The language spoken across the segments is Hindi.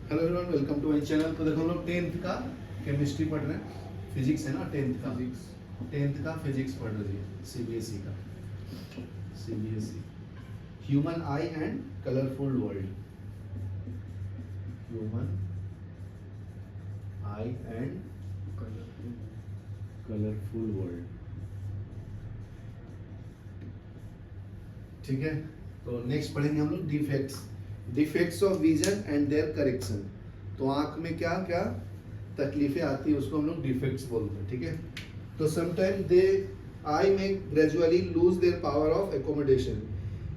Hello everyone, welcome to my channel. तो देखो हम लोग 10th का केमिस्ट्री पढ़ रहे हैं। फिजिक्स है ना, 10th का फिजिक्स पढ़ रहे हैं, सीबीएसई का। CBSE human eye and colourful world. Human eye and colourful world. ठीक है, तो नेक्स्ट पढ़ेंगे हम लोग defects of vision and their correction. तो आंख में क्या क्या तकलीफें आती है उसको हम लोग डिफेक्ट्स बोलते हैं। ठीक है, तो sometime the eye may gradually lose their power of accommodation.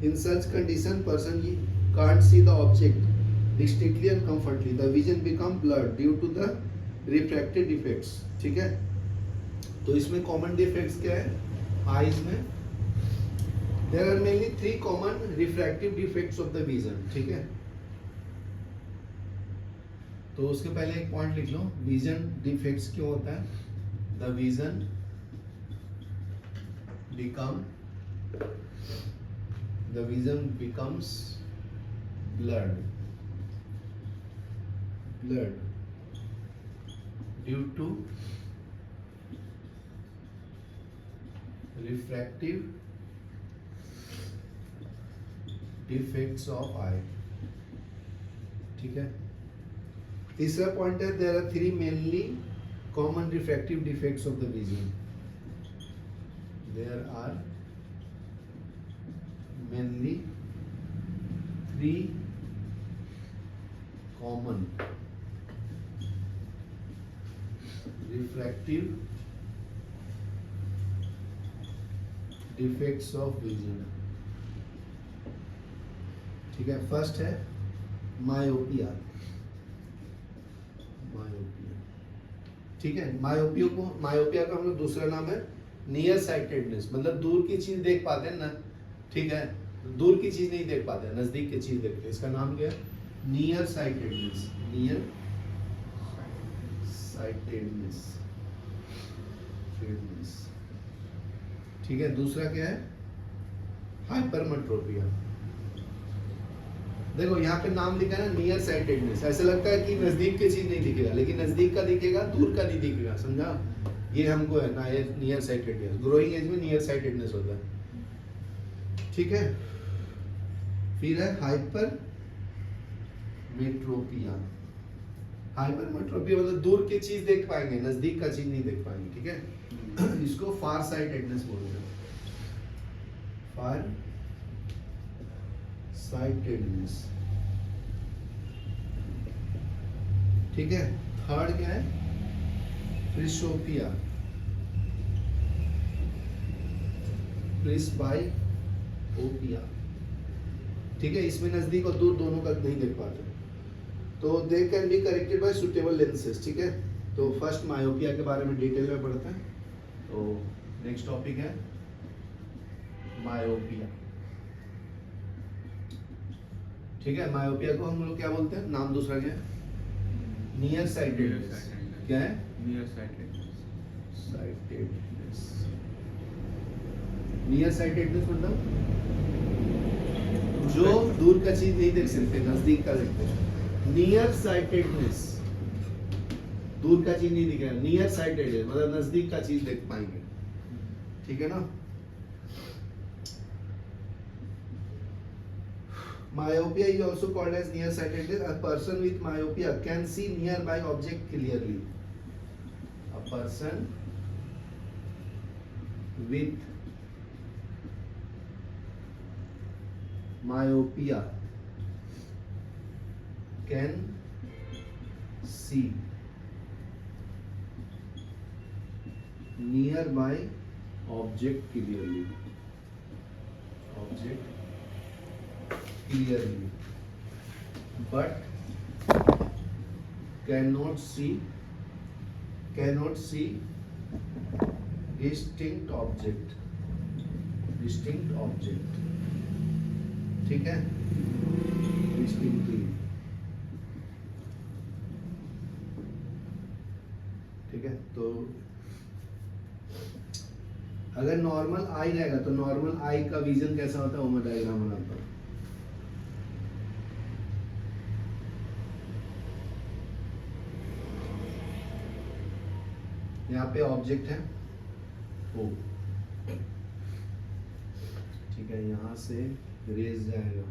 In such condition person can't see the object distinctly and comfortably. The vision become blurred due to the refractive defects. ठीक है, तो इसमें कॉमन डिफेक्ट्स क्या है आईज में? There are mainly 3 common refractive defects of the vision. ठीक है, तो उसके पहले एक पॉइंट लिख लो, विजन डिफेक्ट्स क्यों होता है? The vision becomes blurred due to refractive defects of eye. ठीक है, तीसरा पॉइंट है there are 3 mainly common refractive defects of the vision. There are mainly 3 common refractive defects of vision. ठीक है, फर्स्ट है मायोपिया। ठीक है, मायोपिया का हम लोग दूसरा नाम है नियर साइटेडनेस, मतलब दूर की चीज देख पाते हैं ना। ठीक है, दूर की चीज नहीं देख पाते हैं, नजदीक की चीज देखते हैं। इसका नाम क्या है? Near sightedness. ठीक है, दूसरा क्या है? हाइपरमेट्रोपिया। देखो यहाँ पे नाम लिखा है ना, नियर साइटेडनेस। ऐसा लगता है कि नजदीक की चीज नहीं दिखेगा, लेकिन नजदीक का दिखेगा, दूर का नहीं दिखेगा। समझा? ये हमको है ना, ये नियर साइटेडनेस। ग्रोइंग एज में नियर साइटेडनेस होता है। ठीक है, फिर है हाइपरमेट्रोपिया। मतलब दूर की चीज देख पाएंगे, नजदीक का चीज नहीं देख पाएंगे। ठीक है, इसको फार साइटेडनेस बोलते हैं। फार साइटेडनेस। ठीक है, थर्ड क्या है? प्रिसोपिया। प्रिस्बाइओपिया। ठीक है, इसमें नजदीक और दूर दोनों का नहीं देख पाते, तो they can be corrected bye suitable lenses. ठीक है, तो फर्स्ट मायोपिया के बारे में डिटेल में पढ़ते हैं। तो नेक्स्ट टॉपिक है मायोपिया। ठीक है, मायोपिया को हम लोग क्या बोलते हैं? नाम दूसरा क्या है? Near sightedness. क्या है? Near sightedness. नियर साइटेडनेस मतलब जो दूर का चीज नहीं देख सकते, नजदीक का देखते हैं। नियर साइटेडनेस, दूर का चीज नहीं दिखेगा। नियर साइटेडनेस मतलब नजदीक का चीज देख पाएंगे। ठीक है ना? Myopia is also called as nearsightedness. A person with myopia can see nearby object clearly. A person with myopia can see nearby object clearly. But cannot see distinct object. ठीक है, distinctly। ठीक है, तो अगर नॉर्मल आई रहेगा तो नॉर्मल आई का विजन कैसा होता है वो मैं डायग्राम बनाता हूँ। यहाँ पे ऑब्जेक्ट है ओ, ठीक है, यहाँ से रेज जाएगा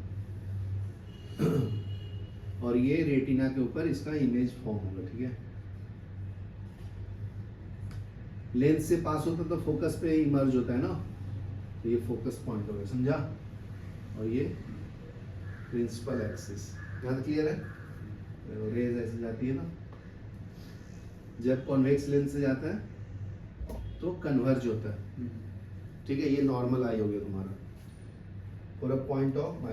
और ये रेटिना के ऊपर इसका इमेज फॉर्म होगा, ठीक है। लेंस से पास होता तो फोकस पे इमर्ज होता है ना, तो ये फोकस पॉइंट होगा, समझा। और ये प्रिंसिपल एक्सिस, यहाँ तक क्लियर है। रेज ऐसे जाती है ना, जब कॉन्वेक्स लेंस से जाता है तो कन्वर्ज होता है, ठीक है। ये नॉर्मल आई हो गया तुम्हारा for a point of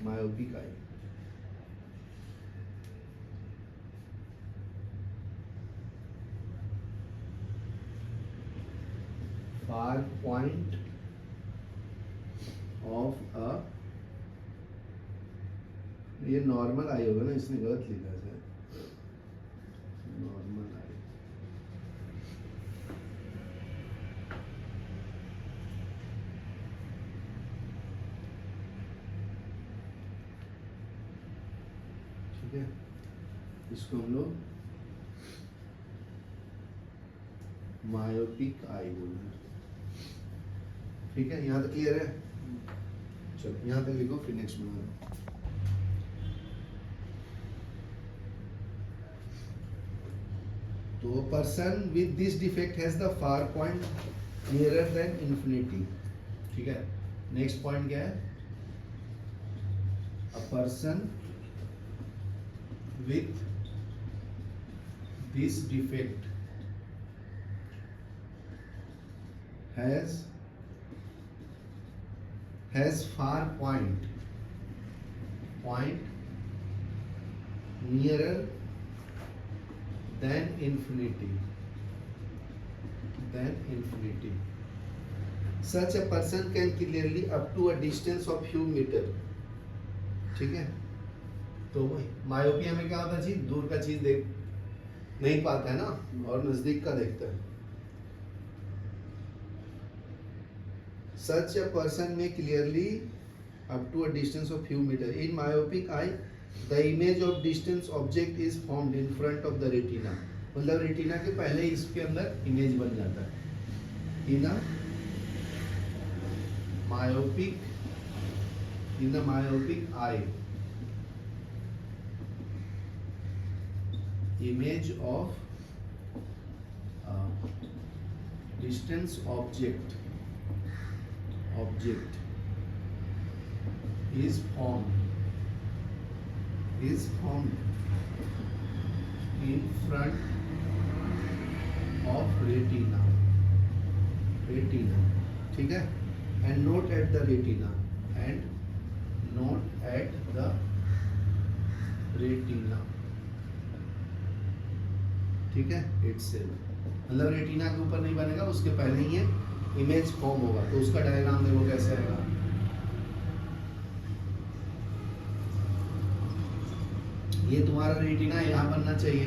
myopic eye. far point of a, ये नॉर्मल आई होगा ना, इसने गलत लिखा है, नॉर्मल आई। ठीक है, इसको हम लोग मायोपिक आई बोल रहे हैं, ठीक है। यहाँ तक क्लियर है। चलो यहाँ तक लिखो, फिर नेक्स्ट बना लो। तो person with this defect has the far point nearer than infinity, ठीक है। नेक्स्ट पॉइंट क्या है? A person with this defect has far point nearer than infinity. Such a person can clearly up to a distance of few meter, ठीक है। तो वही मायोपिया में क्या होता है, चीज दूर का चीज देख नहीं पाता है ना, और नजदीक का देखता है। Such a person may clearly up to a distance of few meter. In myopic eye, the image of distant object is formed in front of the retina. मतलब रेटिना के पहले ही इसके अंदर इमेज बन जाता है। In the myopic eye, image of distance object is formed in front of retina, ठीक है। and not at the retina, ठीक है। itself मतलब रेटिना के ऊपर नहीं बनेगा, उसके पहले ही ये इमेज फॉर्म होगा। तो उसका डायग्राम देखो कैसे आएगा। ये तुम्हारा रेटिना यहाँ बनना चाहिए,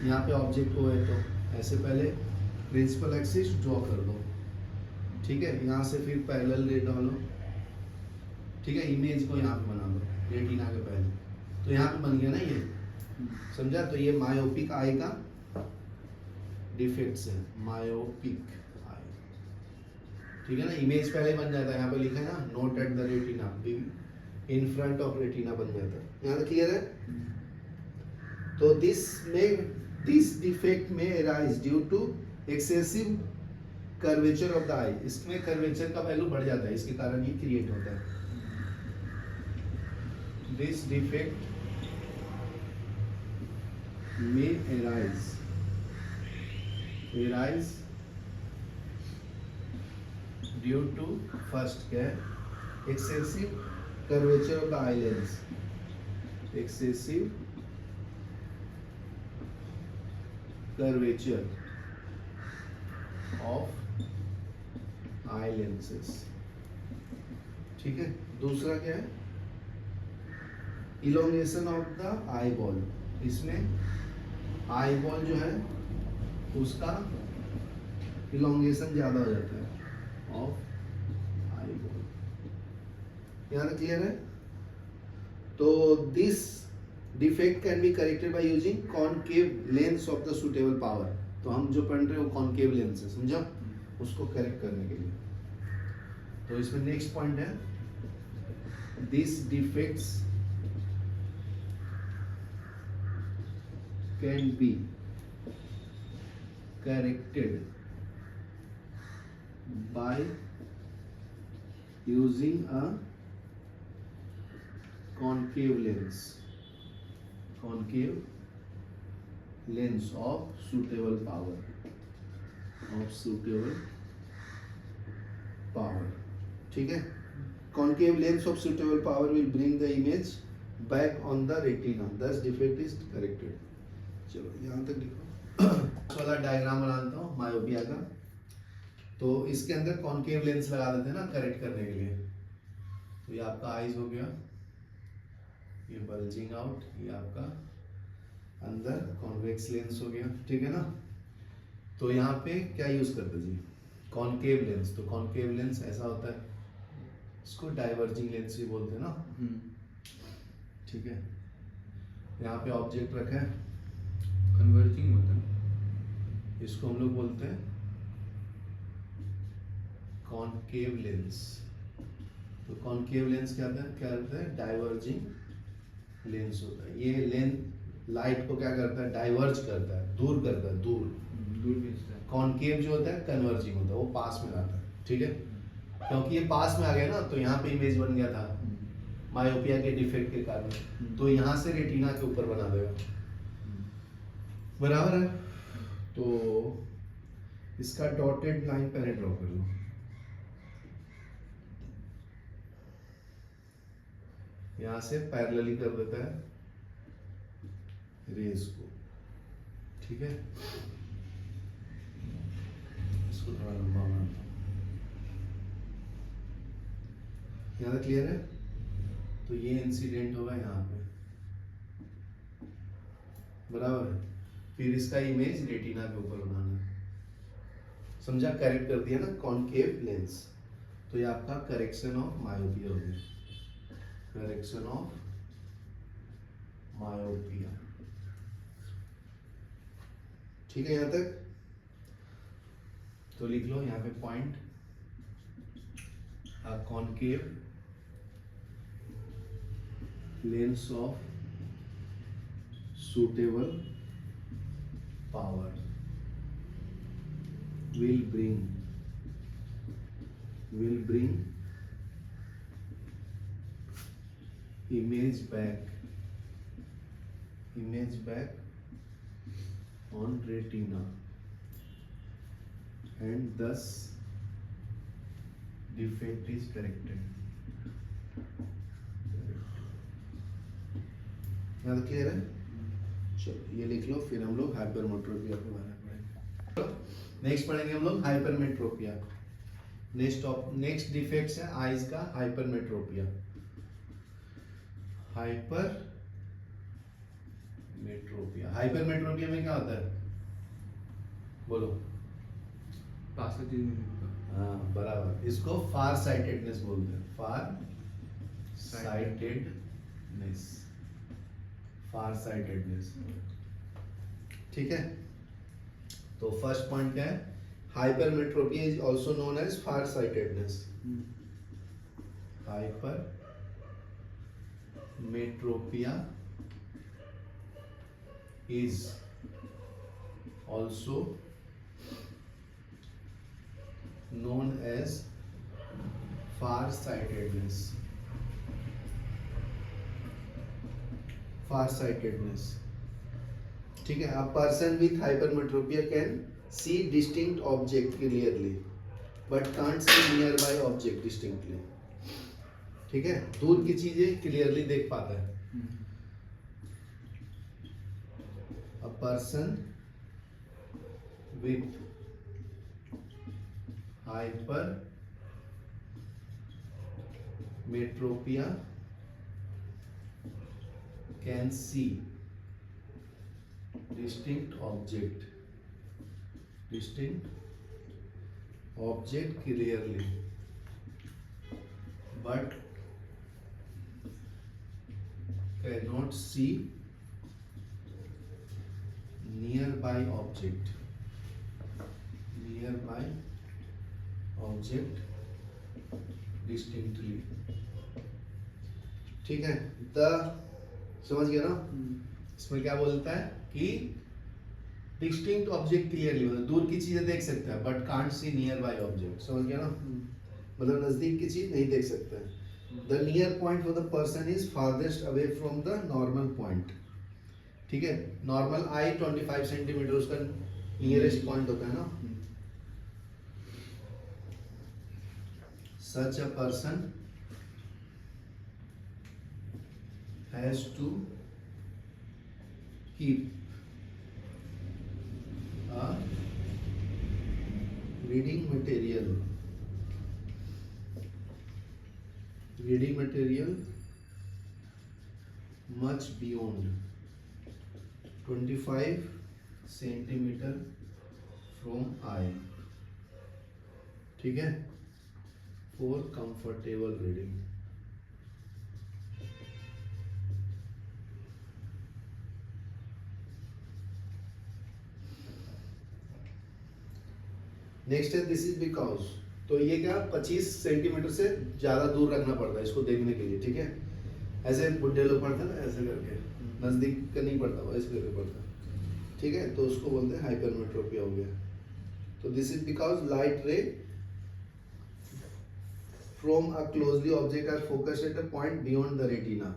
यहाँ पे ऑब्जेक्ट को है, तो ऐसे पहले प्रिंसिपल एक्सिस ड्रॉ कर दो, ठीक है। यहाँ से फिर पैरेलल रे डालो, ठीक है। इमेज को यहाँ पे बना दो रेटिना के पहले, तो यहाँ पे बन गया ना ये, समझा। तो ये मायोपिक आई का डिफेक्ट्स है, मायोपिक आई, ठीक है ना। इमेज पहले बन जाता है, यहाँ पे लिखा है ना not at the retina, in front of retina बन जाता है। यहाँ तक क्लियर है। तो this defect may arise due to excessive curvature of the eye, इसमें कर्वेचर का वैल्यू बढ़ जाता है, इसके कारण ये क्रिएट होता है। दिस डिफेक्ट में arise due to first क्या है, excessive curvature of the eyelids, excessive curvature of eye lenses, ठीक है। दूसरा क्या है, elongation of the eye ball, इसमें आई बॉल जो है उसका इलोंगेशन ज्यादा हो जाता है ऑफ आई बॉल। यहाँ तक क्लियर है। तो this defect can be corrected by using concave lens of the suitable power, तो हम जो पढ़ रहे हैं वो कॉनकेव लेंस है, समझा? उसको करेक्ट करने के लिए। तो इसमें नेक्स्ट पॉइंट है, this defects can be corrected by using a concave lens of suitable power, ठीक है? concave lens of suitable power will bring the image back on the retina, thus defect is corrected. चलो यहाँ तक लिखो। वाला डायग्राम बनाता हूँ मायोपिया का। तो इसके अंदर कॉन्केव लेंस लगा देते हैं ना करेक्ट करने के लिए। तो ये आपका आईज हो गया, ये बल्जिंग आउट, ये आपका अंदर कॉन्वेक्स लेंस हो गया, ठीक है ना? तो यहाँ पे क्या यूज करते जी? Concave lens. तो कॉन्केव लेंस ऐसा होता है, इसको डाइवर्जिंग लेंस भी बोलते हैं ना, ठीक है? यहाँ पे ऑब्जेक्ट रखा है, कन्वर्जिंग होता है, इसको हम लोग बोलते हैं कॉन्केव लेंस। तो कॉन्केव लेंस क्या होता है? डाइवर्जिंग लेंस होता है। ये लेंस लाइट को क्या करता है? डाइवर्ज करता है, दूर करता है, दूर भेजता है। कॉन्केव जो होता है कन्वर्जिंग होता है, वो पास में आता है, ठीक है? क्योंकि ये पास में आ गया ना, तो यहाँ पे इमेज बन गया था मायोपिया के डिफेक्ट के कारण, तो यहाँ से रेटिना के ऊपर बना देगा, बराबर है? तो इसका डॉटेड लाइन पहले ड्रॉ कर लो। यहाँ से पैरेलली कर देता है रेज को, ठीक है? इसको थोड़ा लंबा बनाता हूँ। यहाँ तक क्लियर है? तो ये इंसिडेंट होगा यहाँ पे, बराबर है? फिर इसका इमेज रेटिना के ऊपर बनाना है, समझा? करेक्ट कर दिया ना कॉन्केव लेंस। तो ये आपका करेक्शन ऑफ मायोपिया हो गया, करेक्शन ऑफ मायोपिया, ठीक है? यहाँ तक तो लिख लो यहाँ पे point, a concave lens of suitable power will bring image back on retina and thus defect is corrected. यहाँ तक क्लियर है? चलो ये लिख लो, फिर हम लोग हाइपरमेट्रोपिया के बारे में पढ़ेंगे। नेक्स्ट पढ़ेंगे हम लोग हाइपरमेट्रोपिया। नेक्स्ट डिफेक्ट्स है आईज का हाइपरमेट्रोपिया। हाइपरमेट्रोपिया में क्या होता है? बोलो। पास से चीज नहीं दिखता। हाँ बराबर, इसको फार साइटेडनेस बोलते हैं, फार साइटेडनेस, ठीक है? तो फर्स्ट पॉइंट क्या है? Hypermetropia is also known as far sightedness. Hypermetropia is also known as farsightedness. ठीक है? A person with hypermetropia can see distinct object clearly but can't see nearby object distinctly. ठीक है? दूर की चीजें क्लियरली देख पाता है। A person with hypermetropia can see distinct object clearly but cannot see nearby object near by object distinctly. ठीक है, समझ गया ना? इसमें क्या बोलता है कि डिस्टिंक्ट ऑब्जेक्ट क्लियरली, मतलब दूर की चीजें देख सकता है but can't see near by object. समझ गया ना? मतलब नजदीक की चीज नहीं देख सकता है। The near point for the person is farthest away from the normal point. ठीक है, नॉर्मल आई 25 सेंटीमीटर उसका नियरेस्ट पॉइंट होता है ना। Such a person has to keep a reading material much beyond 25 centimeter from eye। ठीक है, for comfortable reading। नेक्स्ट है दिस इज बिकॉज। तो ये क्या 25 सेंटीमीटर से ज्यादा दूर रखना पड़ता है इसको देखने के लिए। ठीक है, ऐसे बुढ़े लोग पढ़ते हैं ना, ऐसे करके, नजदीक का नहीं पड़ता, वो ऐसे करके पड़ता है। ठीक है, तो उसको बोलते हैं हाइपरमेट्रोपिया हो गया। तो this is because light ray from a closely object are focused at a point beyond the retina.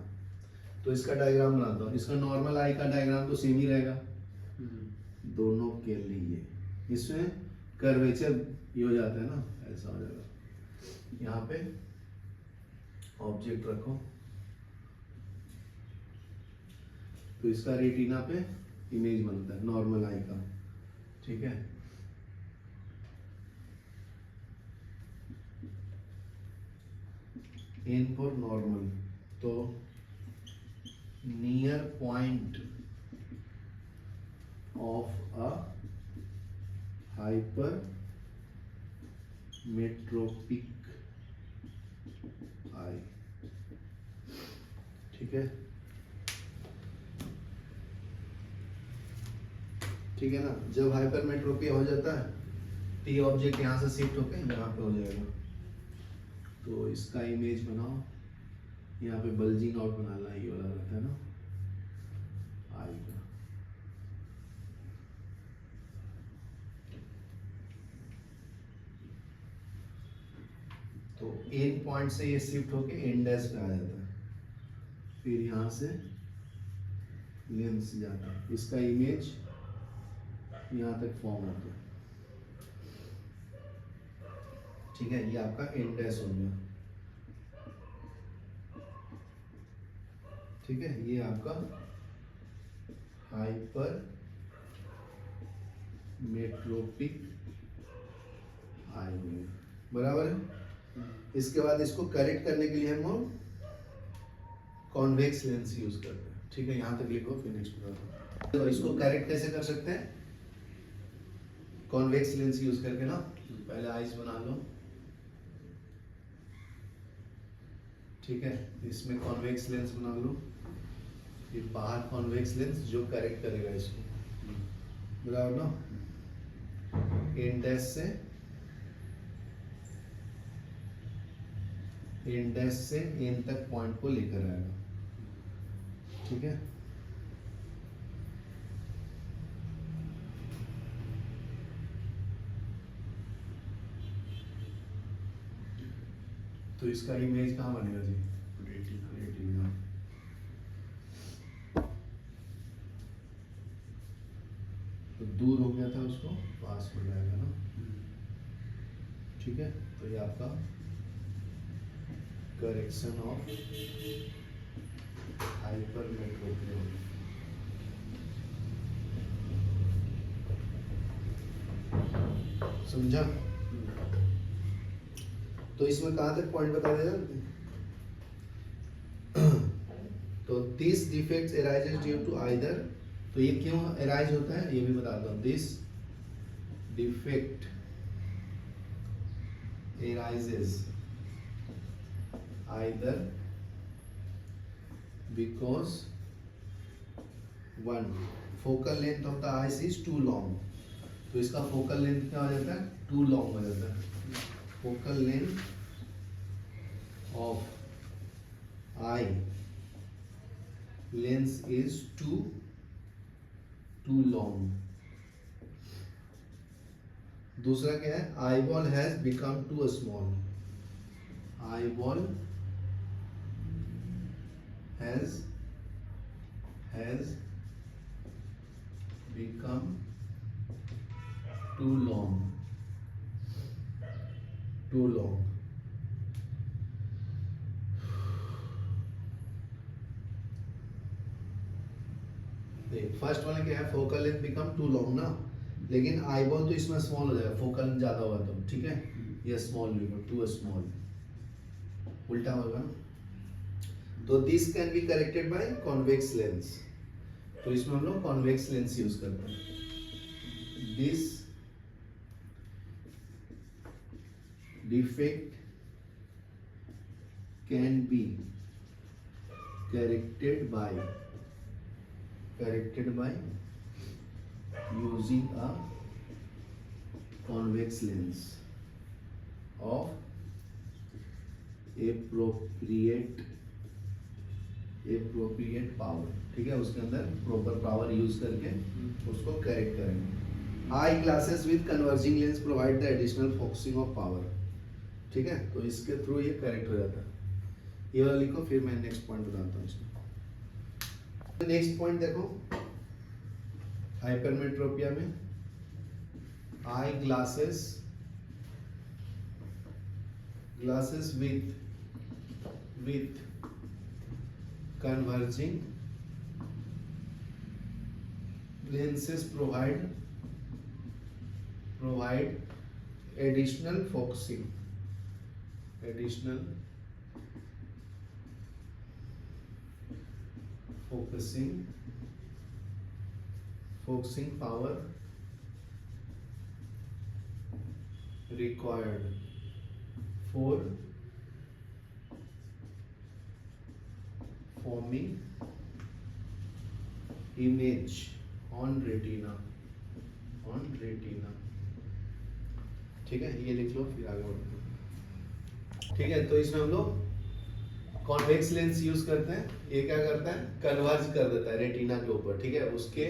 तो इसका डायग्राम बनाता हूँ। इसका नॉर्मल आई का डायग्राम तो सेम ही रहेगा दोनों के लिए। इसमें कर्वेचर ये हो जाता है ना, ऐसा हो जाएगा। यहाँ पे ऑब्जेक्ट रखो तो इसका रेटिना पे इमेज बनता है नॉर्मल आई का। ठीक है, एन फॉर नॉर्मल, तो near point of a hypermetropic eye. ठीक है, ठीक है ना? जब हाइपरमेट्रोपिया हो जाता है तो ये ऑब्जेक्ट यहाँ से शिफ्ट होकर यहाँ पे हो जाएगा। तो इसका इमेज बनाओ, यहाँ पे बल्जिंग आउट बनाना, ये वाला रहता है ना आई का। तो एन पॉइंट से ये शिफ्ट होके एन डैश पे आ जाता है, फिर यहाँ से लेंस जाता है, इसका इमेज यहाँ तक फॉर्म होता है। ठीक है, ये आपका एन डैश हो गया। ठीक है, ये आपका हाइपर मेट्रोपिक आई हो गया। बराबर है? इसके बाद इसको करेक्ट करने के लिए हम कॉन्वेक्स लेंस यूज करते हैं। ठीक है, यहां तक लिखो, फिर नेक्स्ट बताता हूं। तो इसको करेक्ट कैसे कर सकते हैं? कॉन्वेक्स लेंस यूज करके ना, पहले आइज बना लो। ठीक है, इसमें कॉन्वेक्स लेंस बना लो, फिर बाहर कॉन्वेक्स लेंस जो करेक्ट करेगा इसको। बराबर ना? एन डैश से एन तक पॉइंट को लेकर आएगा। ठीक है, तो इसका इमेज कहाँ बनेगा जी? रेटिना। तो दूर हो गया था, उसको पास हो जाएगा ना। ठीक है, तो ये आपका करेक्शन ऑफ हाइपरमेट्रोपिया। समझा? तो इसमें कहां तक पॉइंट बता देगा? तो this defects arises due to either, तो ये क्यों अराइज होता है ये भी बताता हूं। This defect arises either because one, focal length of the eyes is too long, तो इसका फोकल लेंथ क्या हो जाता है, टू लॉन्ग हो जाता है. Focal length of eye lens is too long. दूसरा क्या है, eyeball has become too small. Eyeball has become too long. First वाला क्या है, focal length become too long ना, लेकिन आई बॉल तो इसमें स्मॉल हो जाएगा, फोकल लेंथ ज्यादा होगा तो ठीक है, ये स्मॉल बिकम टू स्मॉल, उल्टा होगा ना. तो this can be corrected by convex lens. तो इसमें हम लोग कॉन्वेक्स लेंस यूज करते हैं. This defect can be corrected bye using a convex lens of appropriate power. ठीक है, उसके अंदर प्रॉपर पावर यूज करके उसको करेक्ट करेंगे. Eye glasses with converging lens provide the additional focusing of power. ठीक है, तो इसके थ्रू ये करेक्ट हो जाता है. ये वाला लिखो, फिर मैं नेक्स्ट पॉइंट बताता हूँ इसमें. नेक्स्ट पॉइंट देखो, हाइपरमेट्रोपिया में eye glasses with converging lenses provide additional focusing power required for forming image on retina. ठीक है, ये लिख लो, फिर आगे बढ़ते हैं. ठीक है, तो इसमें हम लोग कॉन्वेक्स लेंस यूज करते हैं. ये क्या करता है, कन्वर्ज कर देता है रेटिना के ऊपर. ठीक है, उसके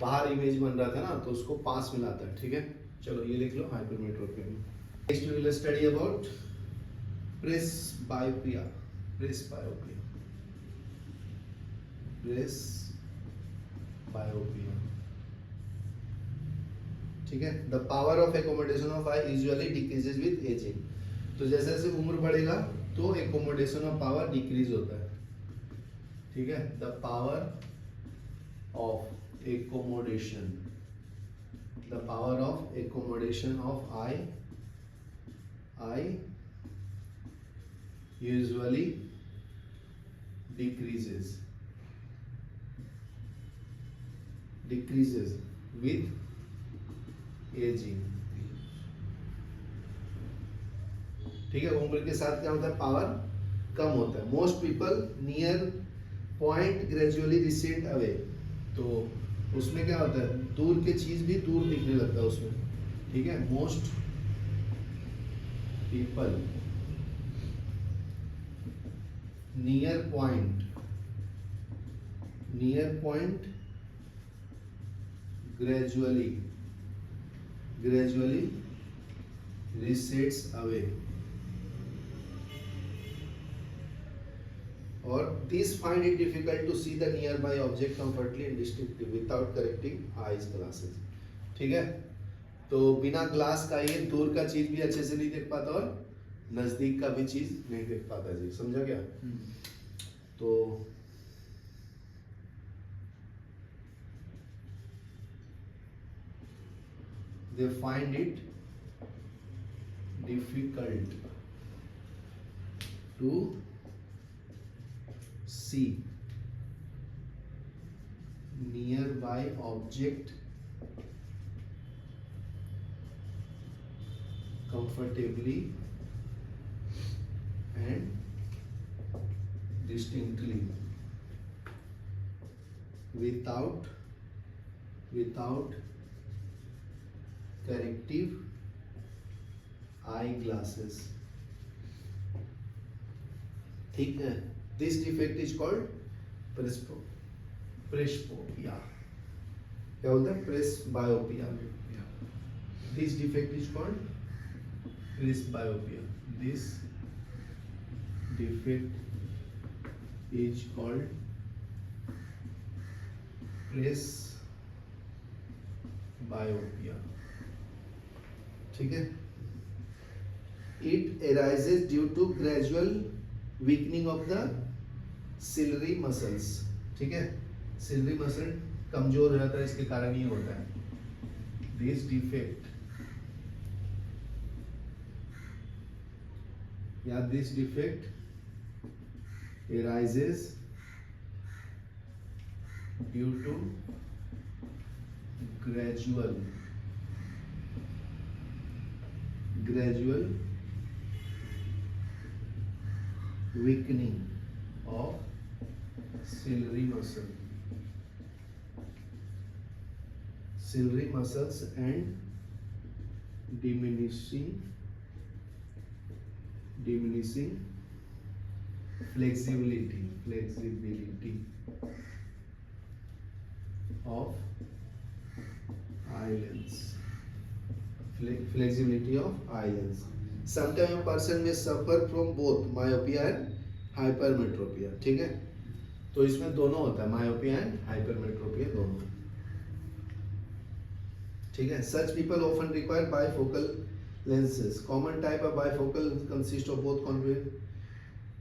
बाहर इमेज बन रहा था ना, तो उसको पास में लाता है. ठीक है, चलो ये लिख लो, हाइपरमेट्रोपिया में. Next we will study about presbyopia. ठीक है, the power of accommodation of eye usually decreases with ageing. तो जैसे जैसे उम्र बढ़ेगा तो एकोमोडेशन ऑफ पावर डिक्रीज होता है. ठीक है, the power of accommodation of eye usually decreases with aging. ठीक है, उम्र के साथ क्या होता है, पावर कम होता है. Most people near point gradually recent away. तो उसमें क्या होता है, दूर की चीज भी दूर दिखने लगता है उसमें. ठीक है, most people near point gradually receds away, or these find it difficult to see the nearby object comfortably and distinctly without correcting eyes glasses. ठीक है, तो बिना ग्लास का ये दूर का चीज भी अच्छे से नहीं देख पाता और नजदीक का भी चीज नहीं देख पाता जी. समझा क्या? तो they find it difficult to see nearby object comfortably and distinctly without corrective eye glasses, ठीक है। दिस डिफेक्ट इज कॉल्ड प्रेस्पोपिया, क्या बोलते हैं, presbyopia. This defect is called presbyopia, this defect is called presbyopia, ठीक है। It arises due to gradual weakening of the ciliary muscles, ठीक है। ciliary muscle कमजोर हो जाता है, इसके कारण ये होता है। This defect या this defect arises due to gradual weakening of ciliary muscles and diminishing flexibility of eye lens. Flexibility of eye lens. Sometimes a person may suffer from both myopia and hypermetropia, ठीक है। तो इसमें दोनों होता है, myopia and hypermetropia दोनों, ठीक है। Such people often require bifocal lenses. Common type of bifocal consist of both concave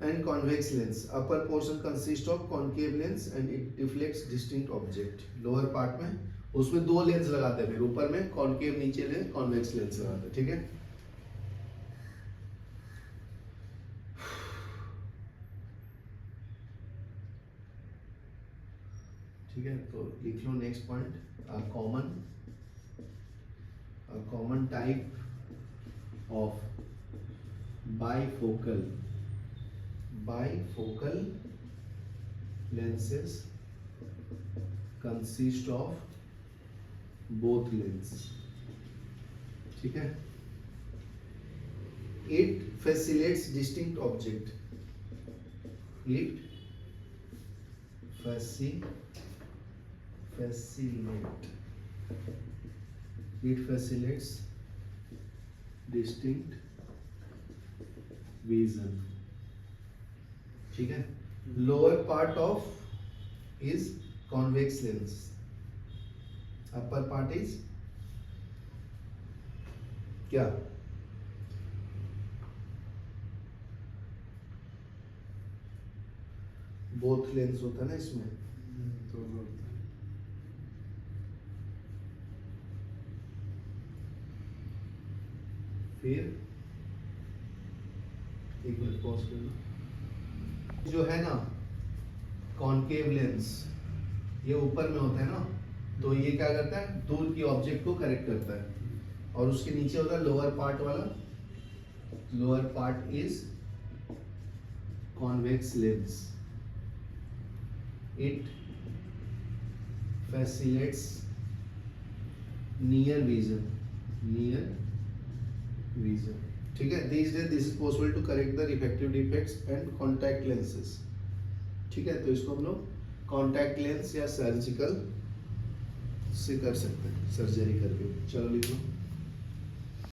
and convex lens. Upper portion consists of concave lens and it reflects distinct object. Lower part में उसमें दो लेंस लगाते हैं, फिर ऊपर में कॉनकेव, नीचे लेंस कॉन्वेक्स लेंस लगाते हैं, ठीक है। ठीक है, तो लिख लो next point. A common type of bifocal lenses consist of both lens, ठीक है। It facilitates distinct object. It facilitates distinct vision, ठीक है। Lower part of is convex lens, upper part is क्या, बोथ लेंस होता है ना इसमें, फिर एक मिनट पॉज करना। जो है ना कॉनकेव लेंस, ये ऊपर में होता है ना, तो ये क्या करता है, दूर की ऑब्जेक्ट को करेक्ट करता है। और उसके नीचे होता है लोअर पार्ट वाला, lower part is convex lens. It facilitates near vision, ठीक है। This is possible to correct the refractive defects and contact lenses, ठीक है। तो इसको हम लोग कॉन्टैक्ट लेंस या सर्जिकल से कर सकते हैं, सर्जरी करके। चलो लिखो।